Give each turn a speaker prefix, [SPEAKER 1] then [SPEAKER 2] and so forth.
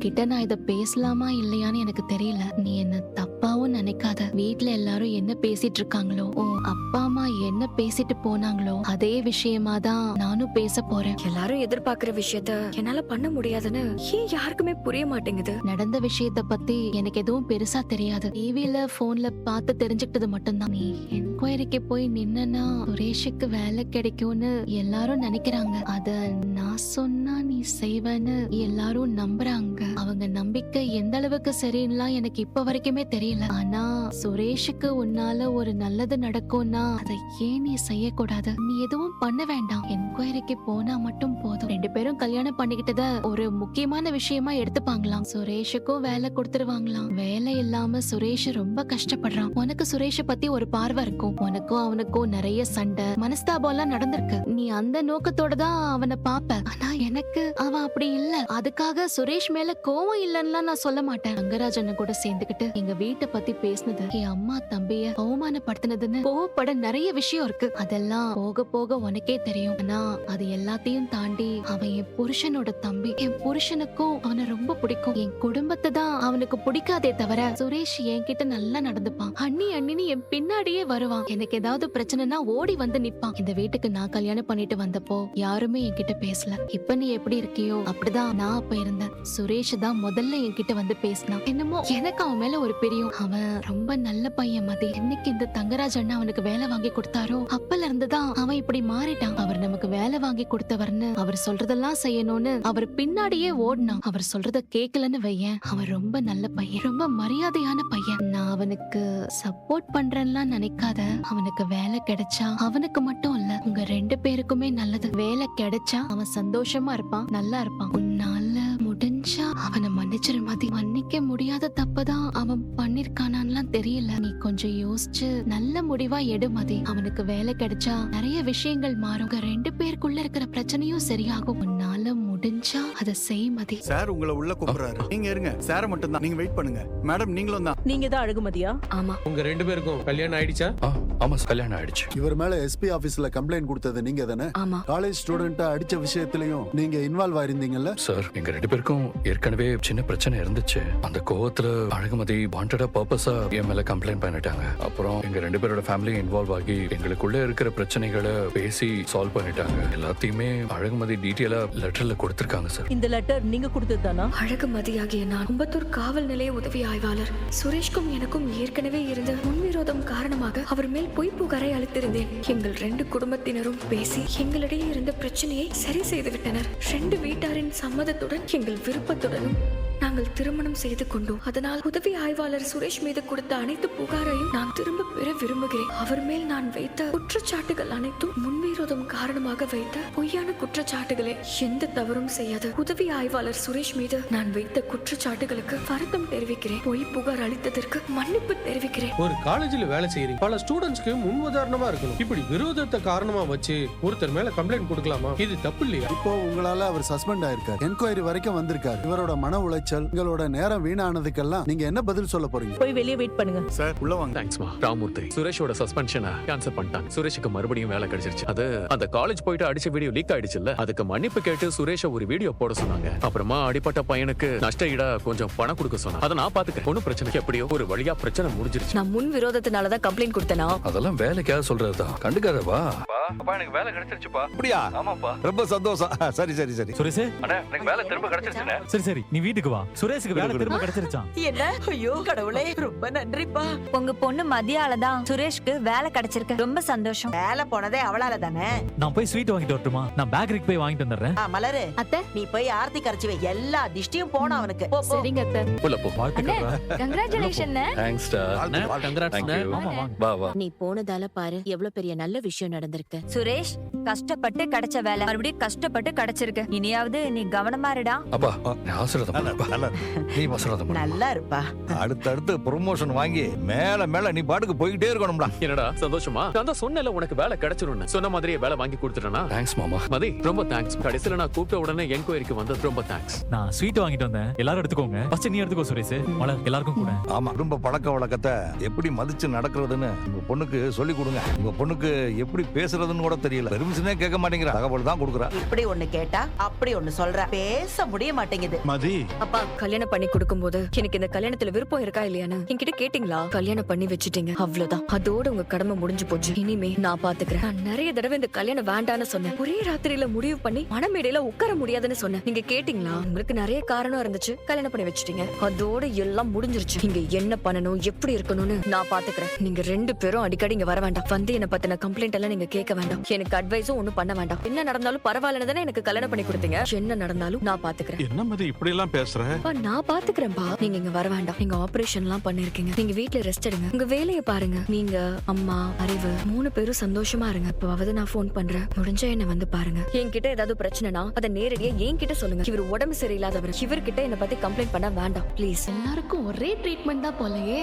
[SPEAKER 1] உன்கிட்ட நான் இத பேசலாமா இல்லையான்னு எனக்கு தெரியல. நீ என்ன தப்பாவும் நினைக்காத. வீட்ல எல்லாரும் என்ன பேசிட்டு இருக்காங்களோ, உன் அப்பா அம்மா என்ன பேசிட்டு போனாங்களோ அதே விஷயமா தான் நானும் பேச போறேன்.
[SPEAKER 2] எல்லாரும் எதிர்பார்க்கிற விஷயத்த என்னால பண்ண முடியாதுன்னு ஏன் யாருக்குமே புரிய மாட்டேங்குது.
[SPEAKER 1] நடந்த விஷயத்த பத்தி எனக்கு எதுவும் பெருசா தெரியாது. டிவில போன்ல பார்த்து தெரிஞ்சுக்கிட்டது மட்டும்தான். நீ என்கொயரிக்கு போய் நின்னா சுரேஷுக்கு வேலை கிடைக்கும்னு எல்லாரும் நினைக்கிறாங்க. அத நான் சொன்னா நீ செய்வேன்னு எல்லாரும் நம்புறாங்க. அவங்க நம்பிக்கை எந்த அளவுக்கு சரின்னா எனக்கு இப்ப வரைக்குமே தெரியல. ஆனா சுரேஷுக்கு உன்னால ஒரு நல்லது நடக்கும்னா அதை ஏன் நீ செய்யக்கூடாது? நீ எதுவும் பண்ண வேண்டாம். என்கொயரிக்கு போனா மட்டும் போதும். 2 பேரும் கல்யாணம் பண்ணிக்கிட்டத ஒரு முக்கியமான விஷயமா எடுத்துப்பாங்களாம். சுரேஷுக்கும் வேலை கொடுத்துருவாங்களாம். வேலை இல்லாம சுரேஷ் ரொம்ப கஷ்டப்படுறான். உனக்கு சுரேஷ பத்தி ஒரு பார்வை இருக்கும். உனக்கும் அவனுக்கும் நிறைய சண்டை மனஸ்தாபம் எல்லாம் நடந்திருக்கு. நீ அந்த நோக்கத்தோட தான் அவனை பாப்ப. ஆனா எனக்கு அவன் அப்படி இல்ல. அதுக்காக சுரேஷ் மேல கோவம் இல்லன்னா நான் சொல்ல மாட்டேன். ரங்கராஜன் கூட சேர்ந்துகிட்டு எங்க வீட்டை பத்தி பேசினது, என் அம்மா தம்பிய அவமானப்படுத்தினதுன்னு கோவப்பட நிறைய விஷயம் இருக்கு. அதெல்லாம் போக போக உனக்கே தெரியும். ஆனா அது எல்லாத்தையும் தாண்டி அவன் என் புருஷனோட தம்பி. என் புருஷனுக்கும் அவனை ரொம்ப பிடிக்கும். என் குடும்பத்தை தான் அவனுக்கு பிடிக்காதே தவிர சுரேஷ் என்கிட்ட நல்லா நடந்துப்பான். அண்ணி அண்ணின்னு என் பின்னாடியே வருவான். எனக்கு ஏதாவது பிரச்சனைனா ஓடி வந்து நிப்பான். இந்த வீட்டுக்கு நான் கல்யாணம் பண்ணிட்டு வந்தப்போ யாருமே என்கிட்ட பேசல. இப்ப நீ எப்படி இருக்கியோ அப்படிதான் நான் அப்ப இருந்தேன். சுரேஷ் தான் முதல்ல என்கிட்ட வந்து பேசினான். என்னமோ எனக்கு அவன் மேல ஒரு பிரியம். அவன் ரொம்ப நல்ல பையன் மதி. என்னைக்கு இந்த தங்கராஜ் அண்ணா அவனுக்கு வேலை வாங்கி கொடுத்தாரோ அப்பல இருந்துதான் அவன் இப்படி மாறிட்டான். அவர் நமக்கு வேலை வாங்கி கொடுத்தவர்னு அவர் சொல்றதெல்லாம் செய்யணும்னு அவர் பின்னாடியே ஓடினான். அவர் சொல்றத கேட்கலன்னு வையன். அவன் ரொம்ப நல்ல பையன், ரொம்ப மரியாதையான பையன். நான் அவனுக்கு சப்போர்ட் பண்றேன்லாம் நினைக்காத. அவனுக்கு வேலை கிடைச்சா அவனுக்கு மட்டும் இல்ல உங்க 2 பேருக்குமே நல்லது. வேலை கிடைச்சா அவன் சந்தோஷமா இருப்பான், நல்லா இருப்பான். உன்னால முடிஞ்சா அவனை மன்னிச்சிரு மதி. மன்னிக்க முடியாத தப்பதான் அவன் பண்ணிருக்கானான்லாம் தெரியல. நீ கொஞ்சம் யோசிச்சு நல்ல முடிவா எடு மதி. அவனுக்கு வேலை கிடைச்சா நிறைய விஷயங்கள் மாறும். 2 பேருக்குள்ள இருக்கிற பிரச்சனையும் சரியாகும். உன்னால முடிஞ்சா அதை செய் மதி.
[SPEAKER 3] சார் உங்களை உள்ள கூப்பிடுறாரு. நீங்க இருங்க. சார மட்டும் தான் நீங்க வெயிட் பண்ணுங்க. மேடம் நீங்களும் தான்.
[SPEAKER 4] நீங்க தான் அழகுமதியா?
[SPEAKER 2] ஆமா.
[SPEAKER 5] உங்க 2 பேருக்கும் கல்யாணம் ஆயிடுச்சா?
[SPEAKER 6] ஆமா கல்யாணம் ஆயிடுச்சு.
[SPEAKER 7] இவர் மேல எஸ்பி ஆபீஸ்ல கம்ப்ளைண்ட் கொடுத்தது நீங்க தானே?
[SPEAKER 2] ஆமா.
[SPEAKER 7] காலேஜ் ஸ்டூடெண்ட்டா அடிச்ச விஷயத்திலயும் நீங்க இன்வால்வ் ஆயிருந்தீங்கல்ல
[SPEAKER 6] சார்? எங்க 2 பேருக்கும் ஏற்கனவே சின்ன பிரச்சனை இருந்துச்சு. அந்த கோவத்துல அழகுமதி வாண்டடா பர்பஸா என் மேல கம்ப்ளைண்ட் பண்ணிட்டாங்க. அப்புறம் எங்க 2 பேரோட ஃபேமிலி இன்வால்வ் ஆகி எங்களுக்குள்ள இருக்கிற பிரச்சனைகளை பேசி சால்வ் பண்ணிட்டாங்க. எல்லாத்தையுமே அழகுமதி டீட்டெயிலா லெட்டர்ல கொடுத்திருக்காங்க சார்.
[SPEAKER 4] இந்த லெட்டர் நீங்க கொடுத்தது தானா?
[SPEAKER 2] அழகுமதியாகிய நான் கும்பத்தூர் காவல் நிலைய உதவி ஆய்வாளர். சுரேஷ்கும் எனக்கும் ஏற்கனவே இருந்த முன்விரோதம் காரணமாக அவர் மேல் பொய் புகாரை அளித்திருந்தேன். எங்கள் 2 குடும்பத்தினரும் பேசி எங்களிடையே இருந்த பிரச்சனையை சரி செய்து விட்டனர். 2 வீட்டாரின் சம்மதத்துடன் எங்கள் விருப்பத்துடனும் நாங்கள் திருமணம் செய்து கொண்டோம். அதனால் உதவி ஆய்வாளர் சுரேஷ் மீது கொடுத்த அனைத்து புகாரையும் நான் திரும்ப பெற விரும்புகிறேன். அவர் மேல் நான் வைத்த குற்றச்சாட்டுகள் அனைத்தும் முன்விரோதம் காரணமாக வைத்த பொய்யான குற்றச்சாட்டுகளே. எந்த தவறும் செய்யாத உதவி ஆய்வாளர் சுரேஷ் மீது நான் வைத்த குற்றச்சாட்டுகளுக்கு வருத்தம் தெரிவிக்கிறேன். பொய் புகார் அளித்ததற்கு மன்னிப்பு தெரிவிக்கிறேன்.
[SPEAKER 5] ஒரு காலேஜ்ல வேலை செய்யறீங்க. பல ஸ்டூடெண்ட்ஸ்க்கு முன் உதாரணமா இருக்கணும். இப்படி விரோதத்தை காரணமா வச்சு ஒருத்தர் மேல கம்ப்ளைண்ட் கொடுக்கலாமா? இது தப்பு இல்லையா?
[SPEAKER 7] இப்போ உங்களால அவர் சஸ்பெண்ட் ஆயிருக்காரு. என்கொயரி வரைக்கும் வந்திருக்காரு. இவரோட மன உளைச்சல், உங்களோட நேரம் வீணானதுக்கெல்லாம் நீங்க என்ன பதில் சொல்ல போறீங்க?
[SPEAKER 4] போய் வெளியே வெயிட் பண்ணுங்க.
[SPEAKER 3] சார் உள்ள வாங்க.
[SPEAKER 8] தேங்க்ஸ்மா. ராமூர்த்தி சுரேஷோட சஸ்பென்ஷனை கேன்சல் பண்ணிட்டாங்க. சுரேஷுக்கு மறுபடியும் வேலை கிடைச்சிருச்சு. அது அந்த காலேஜ் போயிட்டு அடிச்ச வீடியோ லீக் ஆயிடுச்சுல்ல, அதுக்கு மன்னிப்பு கேட்டு சுரேஷ ஒரு வீடியோ போட சொன்னாங்க. அப்புறமா அடிப்பட்ட பையனுக்கு நஷ்ட ஈடா கொஞ்சம் பணம் கொடுக்க சொன்னாங்க. அதை நான் பாத்துக்கிறேன். ஒன்னும் பிரச்சனை. எப்படியோ ஒரு வழியா பிரச்சனை முடிஞ்சிருச்சு.
[SPEAKER 2] நான் முன் விரோதத்தினாலதான் கம்ப்ளைண்ட் கொடுத்தேனா?
[SPEAKER 6] அதெல்லாம் வேலைக்காக சொல்றதுதான். கண்டுக்காதவா?
[SPEAKER 9] அப்பா எனக்கு வேலை கிடைச்சிருச்சுப்பா. அப்படியா? ஆமாப்பா. ரொம்ப சந்தோஷம். சரி சரி சரி.
[SPEAKER 10] சுரேஷ்
[SPEAKER 9] அண்ணா எனக்கு வேலை திரும்ப கிடைச்சிருச்சுண்ணே.
[SPEAKER 10] சரி சரி நீ வீட்டுக்கு வா. சுரேஷுக்கு வேலை திரும்ப கிடைச்சிருச்சான்.
[SPEAKER 4] என்ன? ஐயோ கடவுளே, ரொம்ப நன்றிப்பா.
[SPEAKER 11] உங்க பொண்ணு மதியால தான் சுரேஷ்க்கு வேலை கிடைச்சிருக்கு. ரொம்ப சந்தோஷம்.
[SPEAKER 4] வேலை போனதே அவளால தானே.
[SPEAKER 10] நான் போய் ஸ்வீட் வாங்கிட்டு வரட்டுமா? நான் பேக்கரிக்கு போய் வாங்கிட்டு வந்துடுறேன்.
[SPEAKER 4] மலரு
[SPEAKER 1] அத்தை,
[SPEAKER 4] நீ போய் ஆர்த்தி கரைச்சி வை. எல்லா திஷ்டியும் போனா அவனுக்கு. போ, போ.
[SPEAKER 1] சரிங்க அத்தை.
[SPEAKER 6] உள்ள போ.
[SPEAKER 10] வாழ்த்துக்கள்.
[SPEAKER 11] கங்க்ராச்சுலேஷன்.
[SPEAKER 6] தேங்க்ஸ் டா. Thank you.
[SPEAKER 10] ஆமா வாங்க.
[SPEAKER 6] வா வா.
[SPEAKER 11] நீ போனதால பாரு எவ்வளவு பெரிய நல்ல விஷயம் நடந்திருக்கு. சுரேஷ் கஷ்டப்பட்டு கிடைச்ச வேலை மறுபடியும் கஷ்டப்பட்டு கிடைச்சிருக்கு. இனியாவது நீ கவனமா இருடா.
[SPEAKER 6] அப்பா நீ ஆசீர்வாதம் பண்ணுப்பா.
[SPEAKER 9] நல்லா
[SPEAKER 6] நீ ஆசீர்வாதம் பண்ணு.
[SPEAKER 4] நல்லா இருப்பா.
[SPEAKER 9] அடுத்தடுத்து ப்ரொமோஷன் வாங்கி மேல மேல நீ பாட்டுக்கு போயிட்டே இருக்கணும்டா.
[SPEAKER 8] என்னடா சந்தோஷமா? நான் தான் சொன்னேன்ல உனக்கு வேலை கிடைச்சிரும்னு. சொன்ன மாதிரியே வேலை வாங்கி கொடுத்துட்டேனா?
[SPEAKER 6] தேங்க்ஸ் மாமா.
[SPEAKER 8] மதி ரொம்ப தேங்க்ஸ். கடைசியில நான் கூப்பிட்ட உடனே என்கொயரிக்கு வந்தது ரொம்ப தேங்க்ஸ்.
[SPEAKER 10] நான் ஸ்வீட் வாங்கிட்டு வந்தேன். எல்லாரும் எடுத்துக்கோங்க. ஃபர்ஸ்ட் நீ எடுத்துக்கோ சுரேஷ். மலர் எல்லாருக்கும் கூட.
[SPEAKER 9] ஆமா, குடும்ப பழக்க வழக்கத்தை எப்படி மதிச்சு நடக்கிறதுன்னு உங்க பொண்ணுக்கு சொல்லி கொடுங்க. உங்க பொண்ணுக்கு எப்படி பேசுறதுன்னு கூட தெரியல. பெர்மிஷனே கேட்க மாட்டேங்கிற. தகவல் தான் கொடுக்குறா.
[SPEAKER 4] இப்படி ஒண்ணு கேட்டா அப்படி ஒண்ணு சொல்ற. பேச முடிய மாட்டேங்குது.
[SPEAKER 3] மதி
[SPEAKER 2] அப்பா கல்யாணம் பண்ணி கொடுக்கும்போது எனக்கு இந்த கல்யாணத்துல விருப்பம் இருக்கா இல்லையான்னு என்கிட்ட கேட்டீங்களா? கல்யாணம் பண்ணி வச்சுட்டீங்க, அவ்வளவுதான். அதோட உங்க கடமை முடிஞ்சு போச்சு. இனிமே நான் பாத்துக்கிறேன். நான் நிறைய தடவை இந்த கல்யாணம் வேண்டான்னு சொன்னேன். ஒரே ராத்திரியில முடிவு பண்ணி மனமேடையில உட்கார முடியாதுன்னு சொன்னேன். நீங்க கேட்டீங்களா? உங்களுக்கு நிறைய காரணம் இருந்துச்சு, கல்யாணம் பண்ணி வச்சுட்டீங்க. அதோட எல்லாம் முடிஞ்சிருச்சு. நீங்க என்ன பண்ணணும், எப்படி இருக்கணும்னு நான் பாத்துக்கிறேன். நீங்க 2 பேரும் அடிக்கடி இங்க வர வேண்டாம். வந்து என்ன பத்தின கம்ப்ளைண்ட் எல்லாம் நீங்க கேட்க வேண்டாம். எனக்கு அட்வைஸும் ஒண்ணும் பண்ண வேண்டாம். என்ன நடந்தாலும் பரவாயில்லன்னு தானே எனக்கு கல்யாணம் பண்ணி கொடுத்தீங்க. என்ன நடந்தாலும் நான் பாத்துக்கிறேன்.
[SPEAKER 12] என்ன மதி இப்படி எல்லாம் பேசுற?
[SPEAKER 2] நான் பாத்துக்கிறேன்பா. நீங்க இங்க வர வேண்டாம். நீங்க ஆபரேஷன் எல்லாம் பண்ணிருக்கீங்க. நீங்க வீட்ல ரெஸ்ட் எடுங்க, உங்க வேலையை பாருங்க. நீங்க, அம்மா, அறிவு 3 பேரும் சந்தோஷமா இருங்க. இப்பவாவது நான் போன் பண்றேன், முடிஞ்சா என்ன வந்து பாருங்க. என்கிட்ட ஏதாவது பிரச்சனைனா அதை நேரடியா என்கிட்ட சொல்லுங்க. இவர் உடம்பு சரியில்லாதவர், இவர்கிட்ட என்ன பத்தி கம்ப்ளைண்ட் பண்ண வேண்டாம் ப்ளீஸ்.
[SPEAKER 1] எல்லாருக்கும் ஒரே ட்ரீட்மெண்ட் தான் போலயே.